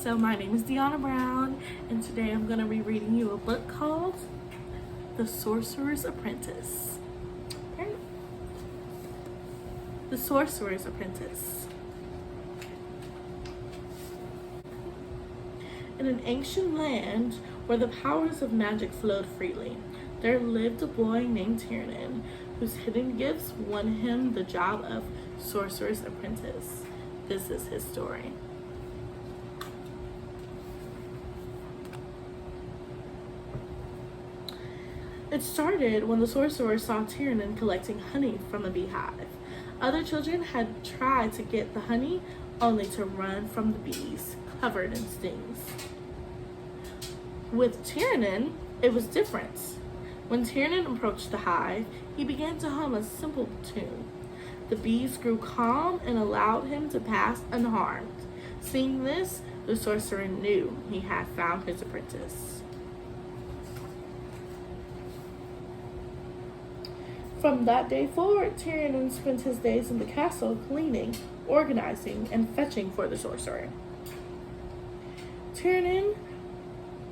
So my name is Deonna Brown, and today I'm going to be reading you a book called The Sorcerer's Apprentice. Okay. The Sorcerer's Apprentice. In an ancient land where the powers of magic flowed freely, there lived a boy named Tiernan, whose hidden gifts won him the job of Sorcerer's Apprentice. This is his story. It started when the sorcerer saw Tiernan collecting honey from a beehive. Other children had tried to get the honey, only to run from the bees, covered in stings. With Tiernan, it was different. When Tiernan approached the hive, he began to hum a simple tune. The bees grew calm and allowed him to pass unharmed. Seeing this, the sorcerer knew he had found his apprentice. From that day forward, Tiernan spent his days in the castle cleaning, organizing, and fetching for the sorcerer. Tiernan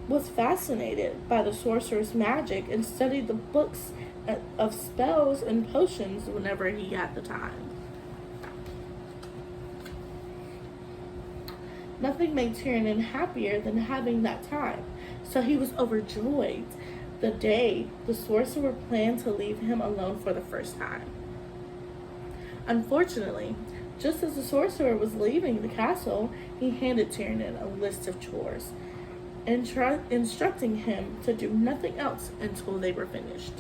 was fascinated by the sorcerer's magic and studied the books of spells and potions whenever he had the time. Nothing made Tiernan happier than having that time, so he was overjoyed the day the sorcerer planned to leave him alone for the first time. Unfortunately, just as the sorcerer was leaving the castle, he handed Tiernan a list of chores, instructing him to do nothing else until they were finished.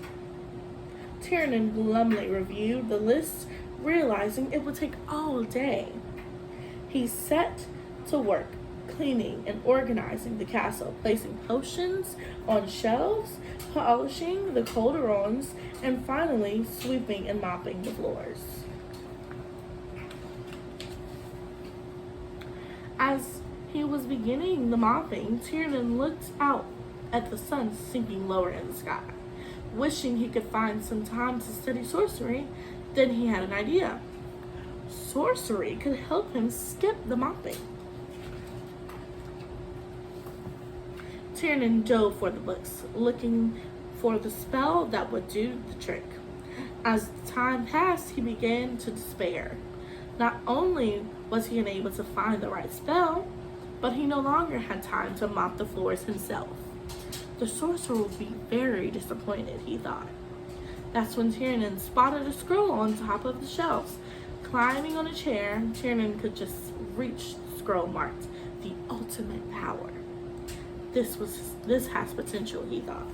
Tiernan glumly reviewed the list, realizing it would take all day. He set to work cleaning and organizing the castle, placing potions on shelves, polishing the cauldrons, and finally sweeping and mopping the floors. As he was beginning the mopping, Tiernan looked out at the sun sinking lower in the sky. Wishing he could find some time to study sorcery, then he had an idea. Sorcery could help him skip the mopping. Tiernan dove for the books, looking for the spell that would do the trick. As time passed, he began to despair. Not only was he unable to find the right spell, but he no longer had time to mop the floors himself. The sorcerer would be very disappointed, he thought. That's when Tiernan spotted a scroll on top of the shelves. Climbing on a chair, Tiernan could just reach the scroll marked "The Ultimate Power." This has potential, he thought.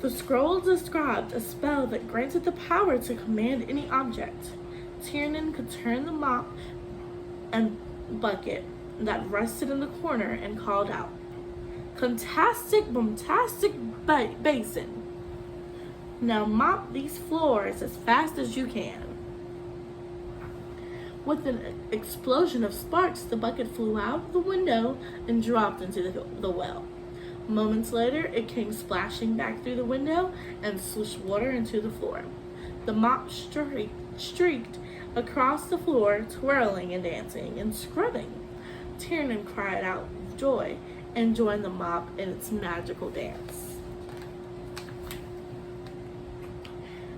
The scroll described a spell that granted the power to command any object. Tiernan could turn the mop and bucket that rested in the corner and called out, "Fantastic, boomtastic basin. Now mop these floors as fast as you can." With an explosion of sparks, the bucket flew out of the window and dropped into the well. Moments later, it came splashing back through the window and swished water into the floor. The mop streaked across the floor, twirling and dancing and scrubbing. Tiernan cried out with joy and joined the mop in its magical dance.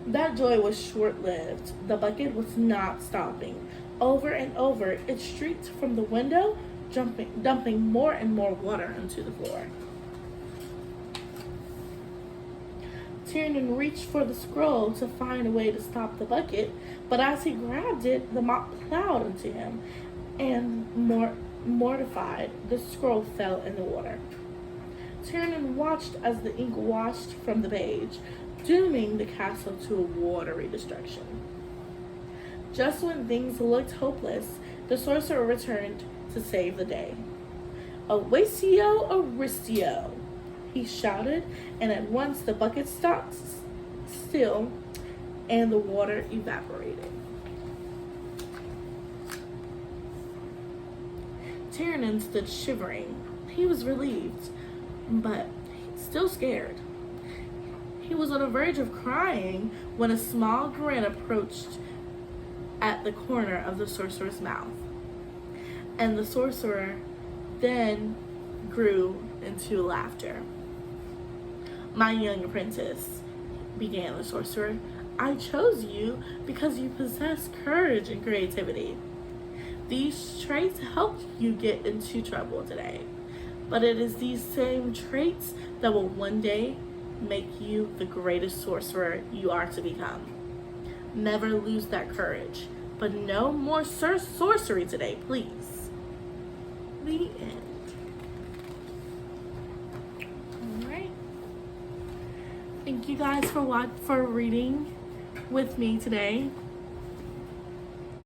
That joy was short-lived. The bucket was not stopping. Over and over, it streaked from the window, dumping more and more water onto the floor. Tiernan reached for the scroll to find a way to stop the bucket, but as he grabbed it, the mop plowed into him, and mortified, the scroll fell in the water. Tiernan watched as the ink washed from the page, dooming the castle to a watery destruction. Just when things looked hopeless, the sorcerer returned to save the day. "Awatio, Aristio," he shouted, and at once the bucket stopped still and the water evaporated. Tiernan stood shivering. He was relieved, but still scared. He was on the verge of crying when a small grin approached at the corner of the sorcerer's mouth. And the sorcerer then grew into laughter. "My young apprentice," began the sorcerer, "I chose you because you possess courage and creativity. These traits helped you get into trouble today, but it is these same traits that will one day make you the greatest sorcerer you are to become. Never lose that courage, but no more sorcery today, please." The end. Alright. Thank you guys for reading with me today.